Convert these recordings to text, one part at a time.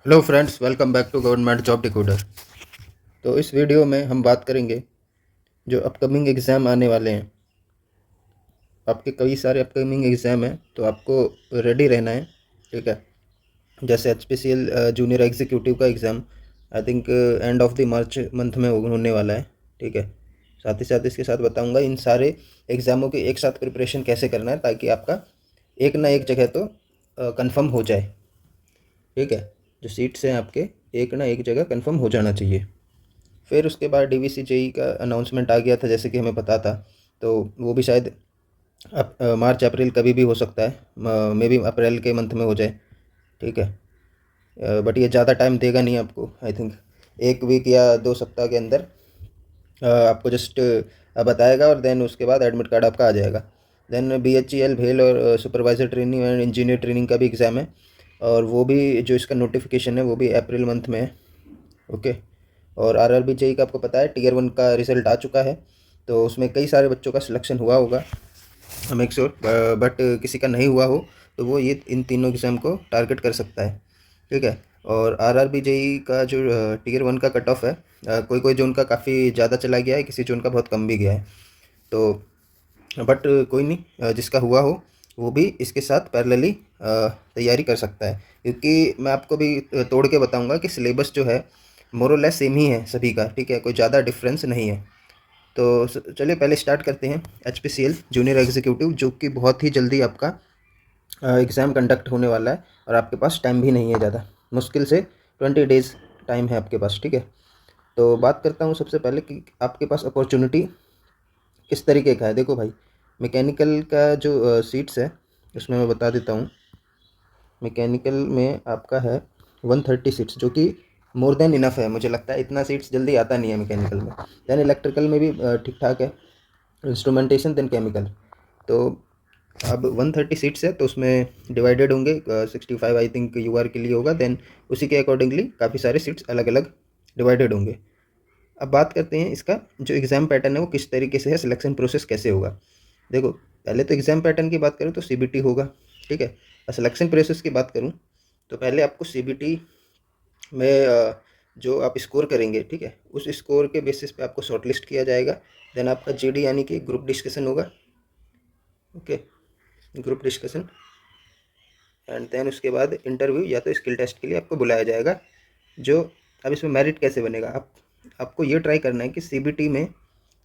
Hello friends, welcome back to government job decoder. तो इस video में हम बात करेंगे जो अपकमिंग एग्ज़ाम आने वाले हैं। आपके कई सारे अपकमिंग एग्ज़ाम हैं, तो आपको रेडी रहना है। ठीक है। जैसे HPCL जूनियर एग्जीक्यूटिव का exam I think end of the March month में होने वाला है। ठीक है। साथ ही साथ इसके साथ बताऊंगा इन सारे एग्ज़ामों की एक साथ प्रिपरेशन कैसे करना है, ताकि आपका एक ना एक जगह तो कंफर्म हो जाए। ठीक है। जो सीट्स हैं आपके, एक ना एक जगह कंफर्म हो जाना चाहिए। फिर उसके बाद DVC JEE का अनाउंसमेंट आ गया था, जैसे कि हमें पता था। तो वो भी शायद अब मार्च अप्रैल कभी भी हो सकता है, मे बी अप्रैल के मंथ में हो जाए। ठीक है। बट ये ज़्यादा टाइम देगा नहीं आपको, आई थिंक 1 वीक या 2 सप्ताह के अंदर आपको जस्ट बताएगा, और देन उसके बाद एडमिट कार्ड आपका आ जाएगा। देन BHEL भेल और supervisor training and engineer training का भी एग्ज़ाम है, और वो भी जो इसका नोटिफिकेशन है वो भी अप्रैल मंथ में है। ओके। और RRB JEE का आपको पता है Tier 1 का रिज़ल्ट आ चुका है, तो उसमें कई सारे बच्चों का सिलेक्शन हुआ होगा, मेक श्योर। बट किसी का नहीं हुआ हो तो वो ये इन तीनों एग्ज़ाम को टारगेट कर सकता है। ठीक है। और RRB JEE का जो Tier 1 का कट ऑफ है, कोई कोई जो उनका काफ़ी ज़्यादा चला गया है, किसी जो उनका बहुत कम भी गया है। तो बट कोई नहीं, जिसका हुआ हो वो भी इसके साथ पैरेलली तैयारी कर सकता है, क्योंकि मैं आपको भी तोड़ के बताऊंगा कि सिलेबस जो है मोर और लेस सेम ही है सभी का। ठीक है, कोई ज़्यादा डिफरेंस नहीं है। तो चलिए पहले स्टार्ट करते हैं HPCL जूनियर एग्जीक्यूटिव, जो कि बहुत ही जल्दी आपका एग्ज़ाम कंडक्ट होने वाला है, और आपके पास टाइम भी नहीं है ज़्यादा, मुश्किल से 20 डेज़ टाइम है आपके पास। ठीक है। तो बात करता हूँ सबसे पहले कि आपके पास अपॉर्चुनिटी किस तरीके का है। देखो भाई, मैकेनिकल का जो सीट्स है उसमें मैं बता देता हूँ। मैकेनिकल में आपका है 130 सीट्स, जो कि मोर देन इनफ है। मुझे लगता है इतना सीट्स जल्दी आता नहीं है मैकेनिकल में। दैन इलेक्ट्रिकल में भी ठीक ठाक है, इंस्ट्रूमेंटेशन देन केमिकल। तो अब 130 सीट्स है, तो उसमें डिवाइडेड होंगे 65 आई थिंक UR के लिए होगा, देन उसी के अकॉर्डिंगली काफ़ी सारे सीट्स अलग अलग डिवाइडेड होंगे। अब बात करते हैं इसका जो एग्ज़ाम पैटर्न है वो किस तरीके से है, सिलेक्शन प्रोसेस कैसे होगा। देखो, पहले तो एग्ज़ाम पैटर्न की बात करूँ तो CBT होगा। ठीक है। और सिलेक्शन प्रोसेस की बात करूँ तो पहले आपको CBT में जो आप स्कोर करेंगे, ठीक है, उस स्कोर के बेसिस पे आपको शॉर्टलिस्ट किया जाएगा। देन आपका GD यानी कि ग्रुप डिस्कशन होगा। Okay, group discussion. And then उसके बाद इंटरव्यू या तो स्किल टेस्ट के लिए आपको बुलाया जाएगा। जो अब इसमें मेरिट कैसे बनेगा, आपको ये ट्राई करना है कि CBT में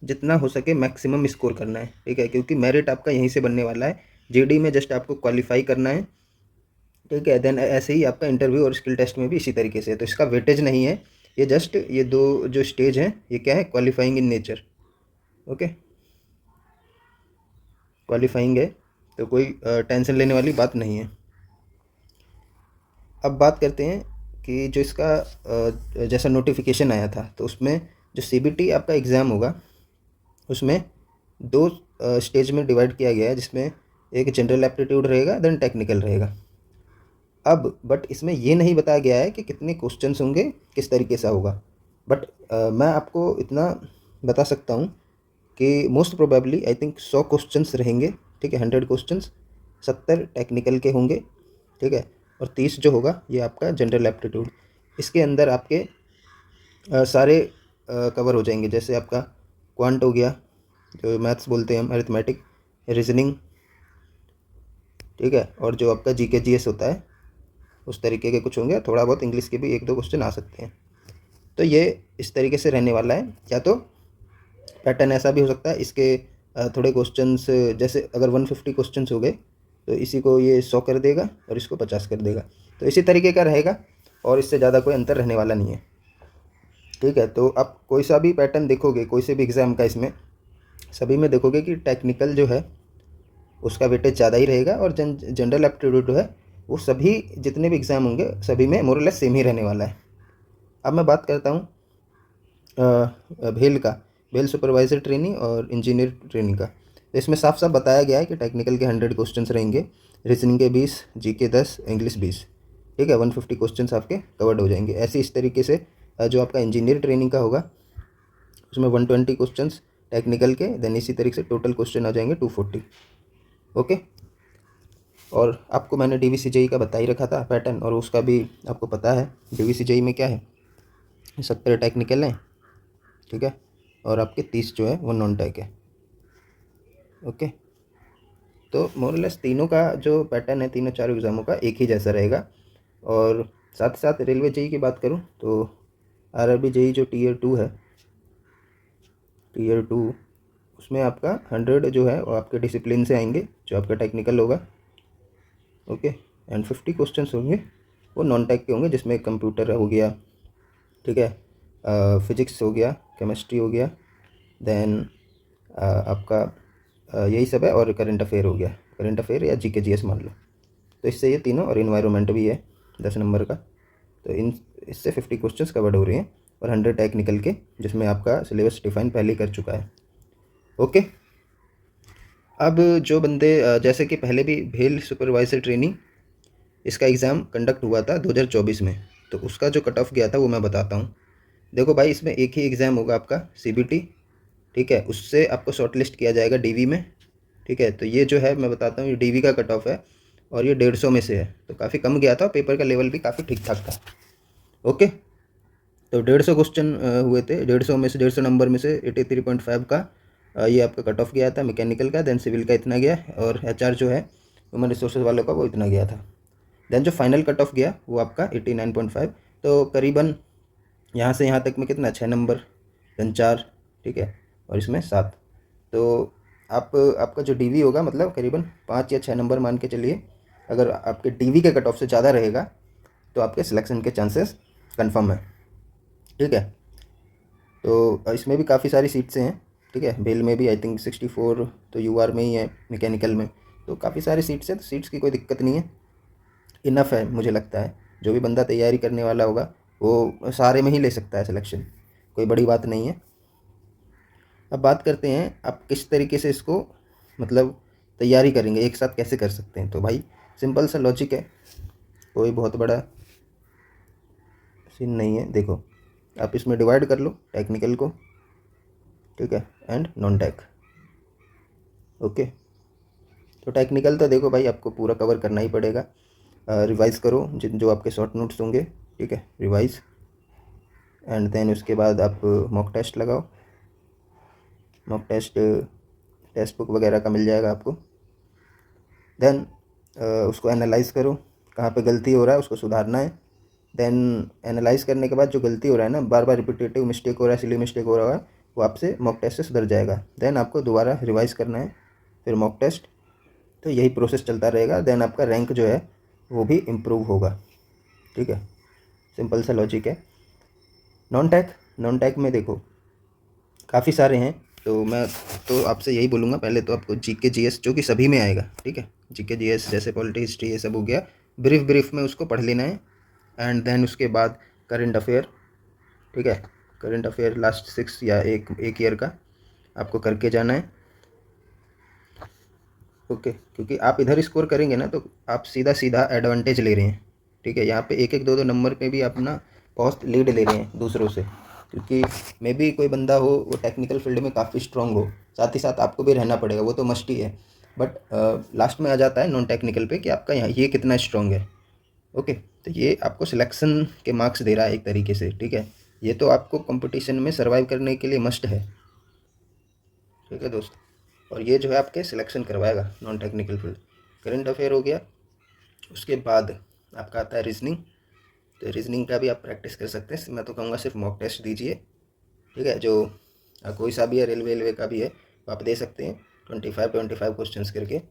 जितना हो सके मैक्सिमम स्कोर करना है। ठीक है, क्योंकि मेरिट आपका यहीं से बनने वाला है। GD में जस्ट आपको क्वालिफाई करना है। ठीक है। देन ऐसे ही आपका इंटरव्यू और स्किल टेस्ट में भी इसी तरीके से है। तो इसका वेटेज नहीं है, ये जस्ट ये दो जो स्टेज हैं ये क्या है, qualifying in nature. Okay, qualifying है, तो कोई टेंशन लेने वाली बात नहीं है। अब बात करते हैं कि जो इसका जैसा नोटिफिकेशन आया था, तो उसमें जो CBT आपका एग्ज़ाम होगा उसमें 2 स्टेज में डिवाइड किया गया है, जिसमें एक जनरल एप्टीट्यूड रहेगा, देन टेक्निकल रहेगा। अब बट इसमें ये नहीं बताया गया है कि कितने क्वेश्चंस होंगे, किस तरीके से होगा। बट मैं आपको इतना बता सकता हूँ कि most probably I think 100 questions रहेंगे। ठीक है, 100 क्वेश्चंस, 70 टेक्निकल के होंगे। ठीक है। और 30 जो होगा ये आपका जनरल एप्टीट्यूड। इसके अंदर आपके सारे कवर हो जाएंगे, जैसे आपका क्वांट हो गया, जो मैथ्स बोलते हैं हम, अरिथमेटिक, रीजनिंग। ठीक है। और जो आपका GK GS होता है उस तरीके के कुछ होंगे, थोड़ा बहुत इंग्लिश के भी 1-2 क्वेश्चन आ सकते हैं। तो ये इस तरीके से रहने वाला है। या तो पैटर्न ऐसा भी हो सकता है, इसके थोड़े क्वेश्चंस, जैसे अगर 150 क्वेश्चंस हो गए तो इसी को ये 100 कर देगा और इसको 50 कर देगा। तो इसी तरीके का रहेगा, और इससे ज़्यादा कोई अंतर रहने वाला नहीं है। ठीक है। तो आप कोई सा भी पैटर्न देखोगे, कोई से भी एग्ज़ाम का, इसमें सभी में देखोगे कि टेक्निकल जो है उसका वेटेज ज़्यादा ही रहेगा, और जनरल एप्टीट्यूड जो है वो सभी जितने भी एग्ज़ाम होंगे सभी में मोर लेस सेम ही रहने वाला है। अब मैं बात करता हूँ भेल का, भेल सुपरवाइज़र ट्रेनिंग और इंजीनियर ट्रेनिंग का। तो इसमें साफ साफ बताया गया है कि टेक्निकल के 100 क्वेश्चंस रहेंगे, रीजनिंग के 20, GK 10, इंग्लिश 20। ठीक है, 150 क्वेश्चंस आपके कवर्ड हो जाएंगे। ऐसे इस तरीके से जो आपका इंजीनियर ट्रेनिंग का होगा उसमें 120 क्वेश्चंस टेक्निकल के, देन इसी तरीके से टोटल क्वेश्चन आ जाएंगे 240। ओके। और आपको मैंने DVC-JEE का बता ही रखा था पैटर्न, और उसका भी आपको पता है DVC-JEE में क्या है, 70 टेक्निकल हैं, ठीक है, और आपके 30 जो है वो नॉन टेक है। ओके, तो मोरलेस तीनों का जो पैटर्न है तीनों चारों एग्ज़ामों का एक ही जैसा रहेगा। और साथ साथ रेलवे JEE की बात करूँ तो RRB JEE जो Tier 2 है, Tier 2 उसमें आपका 100 जो है वो आपके डिसिप्लिन से आएंगे, जो आपका टेक्निकल होगा। ओके, एंड 50 क्वेश्चंस होंगे वो नॉन टेक के होंगे, जिसमें कंप्यूटर हो गया, ठीक है, फिजिक्स हो गया, केमिस्ट्री हो गया, देन आपका यही सब है, और करंट अफेयर हो गया, करंट अफेयर या GK GS मान लो। तो इससे ये तीनों, और इन्वायरमेंट भी है 10 नंबर का, तो इससे 50 क्वेश्चंस कवर्ड हो रहे हैं, और 100 टेक्निकल के, जिसमें आपका सिलेबस डिफाइन पहले ही कर चुका है। ओके, अब जो बंदे जैसे कि पहले भी भेल सुपरवाइजर ट्रेनिंग इसका एग्ज़ाम कंडक्ट हुआ था 2024 में, तो उसका जो कट ऑफ गया था वो मैं बताता हूँ। देखो भाई, इसमें एक ही एग्ज़ाम होगा आपका CBT, ठीक है, उससे आपको शॉर्ट लिस्ट किया जाएगा DV में, ठीक है। तो ये जो है मैं बताता हूँ, ये DV का कट ऑफ है, और ये 150 में से है, तो काफ़ी कम गया था, पेपर का लेवल भी काफ़ी ठीक ठाक था। ओके, तो 150 क्वेश्चन हुए थे, 150 में से 150 नंबर में से 83.5 का ये आपका कट ऑफ गया था मैकेनिकल का, देन सिविल का इतना गया, और HR जो है ह्यूमन रिसोर्सेज वालों का वो इतना गया था। देन जो फाइनल कट ऑफ गया वो आपका 89.5, तो करीबन यहाँ से यहाँ तक में कितना, 6 नंबर, देन 4, ठीक है, और इसमें 7, तो आपका जो DV होगा मतलब करीबन 5 या 6 नंबर मान के चलिए। अगर आपके DV के कट ऑफ से ज़्यादा रहेगा तो आपके सिलेक्शन के चांसेस कन्फर्म है, ठीक है। तो इसमें भी काफ़ी सारी सीट्स हैं, ठीक है, भेल में भी आई थिंक 64 तो UR में ही है, मैकेनिकल में तो काफ़ी सारी सीट्स हैं, तो सीट्स की कोई दिक्कत नहीं है, इनफ है मुझे लगता है। जो भी बंदा तैयारी करने वाला होगा वो सारे में ही ले सकता है सिलेक्शन, कोई बड़ी बात नहीं है। अब बात करते हैं आप किस तरीके से इसको मतलब तैयारी करेंगे, एक साथ कैसे कर सकते हैं। तो भाई सिंपल सा लॉजिक है, कोई बहुत बड़ा सीन नहीं है। देखो, आप इसमें डिवाइड कर लो टेक्निकल को, ठीक है, एंड नॉन टेक। ओके, तो टेक्निकल तो देखो भाई आपको पूरा कवर करना ही पड़ेगा, रिवाइज़ करो जो आपके शॉर्ट नोट्स होंगे, ठीक है, रिवाइज़, एंड देन उसके बाद आप मॉक टेस्ट लगाओ, मॉक टेस्ट टेक्स्ट बुक वगैरह का मिल जाएगा आपको। देन उसको एनालाइज़ करो, कहाँ पे गलती हो रहा है उसको सुधारना है। देन एनालाइज़ करने के बाद जो गलती हो रहा है ना, बार बार रिपीटेटिव मिस्टेक हो रहा है, सिली मिस्टेक हो रहा है, वो आपसे मॉक टेस्ट से सुधर जाएगा। देन आपको दोबारा रिवाइज़ करना है, फिर मॉक टेस्ट, तो यही प्रोसेस चलता रहेगा। देन आपका रैंक जो है वो भी इम्प्रूव होगा, ठीक है, सिंपल सा लॉजिक है। नॉन टैक में देखो काफ़ी सारे हैं, तो मैं तो आपसे यही बोलूँगा, पहले तो आपको GK GS जो कि सभी में आएगा, ठीक है, GK GS जैसे पॉलिटी हिस्ट्री ये सब हो गया, ब्रीफ में उसको पढ़ लेना है। एंड देन उसके बाद करंट अफेयर, ठीक है, करंट अफेयर लास्ट 6 या एक ईयर का आपको करके जाना है। ओके, क्योंकि आप इधर स्कोर करेंगे ना तो आप सीधा सीधा एडवांटेज ले रहे हैं, ठीक है, यहाँ पे एक एक दो दो नंबर पे भी अपना बहुत लीड ले रहे हैं दूसरों से, क्योंकि मे भी कोई बंदा हो वो टेक्निकल फील्ड में काफ़ी स्ट्रांग हो, साथ ही साथ आपको भी रहना पड़ेगा, वो तो मस्ट ही है, बट लास्ट में आ जाता है नॉन टेक्निकल पे कि आपका यहाँ ये कितना स्ट्रांग है। ओके, तो ये आपको सिलेक्शन के मार्क्स दे रहा है एक तरीके से, ठीक है, ये तो आपको कंपटीशन में सर्वाइव करने के लिए मस्ट है, ठीक है दोस्त। और ये जो है आपके सिलेक्शन करवाएगा non technical field. Current affair हो गया, उसके बाद आपका आता है रीजनिंग, तो रीजनिंग का भी आप प्रैक्टिस कर सकते हैं, मैं तो कहूँगा सिर्फ मॉक टेस्ट दीजिए, ठीक है, जो कोई सा भी है, रेलवे का भी है, तो आप दे सकते हैं 25 क्वेश्चंस करके।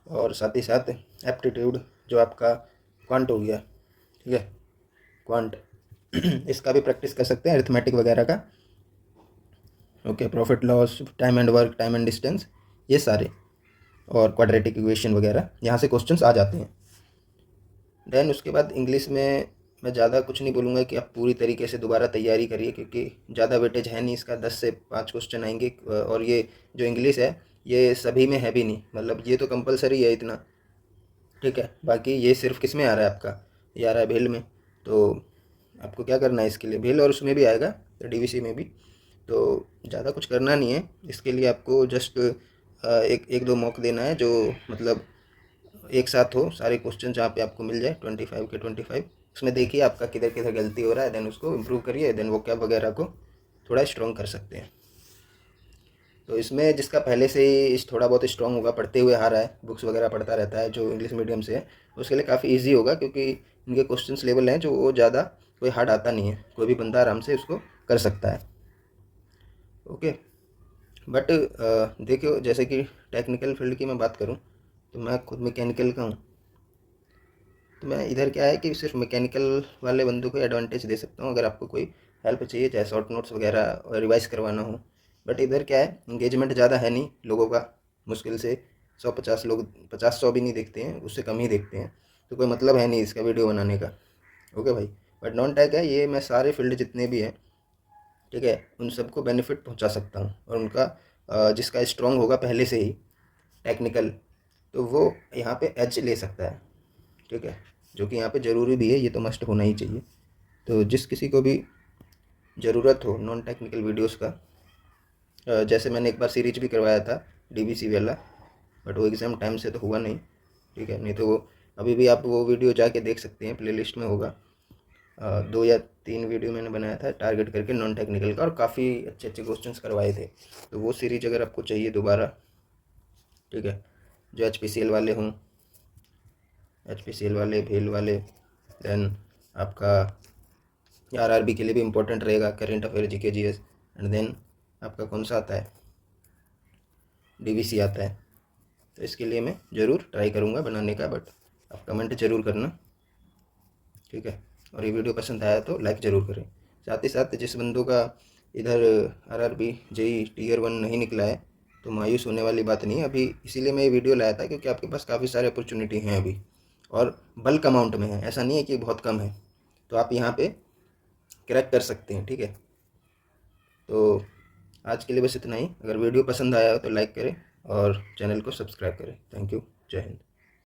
और साथ ही साथ एप्टीट्यूड जो आपका क्वांट हो गया, ठीक है, क्वांट इसका भी प्रैक्टिस कर सकते हैं, अरिथमेटिक वगैरह का। Okay, profit loss, time and work, time and distance, ये सारे, और क्वाड्रेटिक इक्वेशन वगैरह यहाँ से क्वेश्चंस आ जाते हैं। देन उसके बाद इंग्लिश में मैं ज़्यादा कुछ नहीं बोलूँगा कि आप पूरी तरीके से दोबारा तैयारी करिए, क्योंकि ज़्यादा वेटेज है नहीं इसका, 10 से 5 क्वेश्चन आएंगे, और ये जो इंग्लिश है ये सभी में है भी नहीं, मतलब ये तो कंपलसरी है इतना, ठीक है। बाकी ये सिर्फ किस में आ रहा है आपका, ये आ रहा है भेल में, तो आपको क्या करना है इसके लिए, भेल और उसमें भी आएगा तो DVC में भी, तो ज़्यादा कुछ करना नहीं है इसके लिए, आपको जस्ट एक एक दो मॉक देना है, जो मतलब एक साथ हो सारे क्वेश्चन जहाँ पे आपको मिल जाए 25 के 25, उसमें देखिए आपका किधर किधर गलती हो रहा है, देन उसको इम्प्रूव करिए, देन वोकैब वगैरह को थोड़ा स्ट्रॉन्ग कर सकते हैं। तो इसमें जिसका पहले से ही थोड़ा बहुत स्ट्रॉन्ग होगा, पढ़ते हुए आ रहा है, बुक्स वगैरह पढ़ता रहता है, जो इंग्लिश मीडियम से है, उसके लिए काफ़ी ईजी होगा, क्योंकि इनके क्वेश्चंस लेवल हैं जो वो ज़्यादा कोई हार्ड आता नहीं है, कोई भी बंदा आराम से उसको कर सकता है। ओके, बट देखियो, जैसे कि टेक्निकल फील्ड की मैं बात करूँ तो मैं खुद मैकेनिकल का हूँ, तो मैं इधर क्या है कि सिर्फ मैकेनिकल वाले बंदों को एडवांटेज दे सकता हूँ, अगर आपको कोई हेल्प चाहिए चाहे शॉर्ट नोट्स वगैरह और रिवाइज करवाना हो। बट इधर क्या है, इंगेजमेंट ज़्यादा है नहीं लोगों का, मुश्किल से 150 लोग, 50-100 भी नहीं देखते हैं, उससे कम ही देखते हैं, तो कोई मतलब है नहीं इसका वीडियो बनाने का। ओके भाई, बट नॉन टेक है ये, मैं सारे फील्ड जितने भी हैं, ठीक है, उन सबको बेनिफिट पहुंचा सकता हूं, और उनका जिसका स्ट्रांग होगा पहले से ही टेक्निकल, तो वो यहाँ पे एज ले सकता है, ठीक है, जो कि यहाँ पे ज़रूरी भी है, ये तो मस्ट होना ही चाहिए। तो जिस किसी को भी ज़रूरत हो नॉन टेक्निकल वीडियोस का, जैसे मैंने एक बार सीरीज भी करवाया था डीबीसी वाला, बट वो एग्ज़ाम टाइम से तो हुआ नहीं, ठीक है, नहीं तो वो अभी भी आप वो वीडियो जाके देख सकते हैं, प्लेलिस्ट में होगा। 2 या 3 वीडियो मैंने बनाया था टारगेट करके नॉन टेक्निकल का, और काफ़ी अच्छे अच्छे क्वेश्चंस करवाए थे, तो वो सीरीज अगर आपको चाहिए दोबारा, ठीक है, जो HPCL वाले हों, HPCL वाले, भेल वाले, देन आपका RRB के लिए भी इम्पोर्टेंट रहेगा, current affair, GK GS, and then आपका कौन सा आता है, DVC आता है, तो इसके लिए मैं ज़रूर ट्राई करूँगा बनाने का, बट आप कमेंट ज़रूर करना, ठीक है, और ये वीडियो पसंद आया तो लाइक ज़रूर करें। साथ ही साथ जिस बंदों का इधर RRB JEE Tier 1 नहीं निकला है, तो मायूस होने वाली बात नहीं है अभी, इसीलिए मैं ये वीडियो लाया था, क्योंकि आपके पास काफ़ी सारे अपॉर्चुनिटी हैं अभी, और बल्क अमाउंट में है, ऐसा नहीं है कि बहुत कम है, तो आप यहाँ पे क्रैक कर सकते हैं, ठीक है। तो आज के लिए बस इतना ही, अगर वीडियो पसंद आया हो तो लाइक करें और चैनल को सब्सक्राइब करें। थैंक यू, जय हिंद।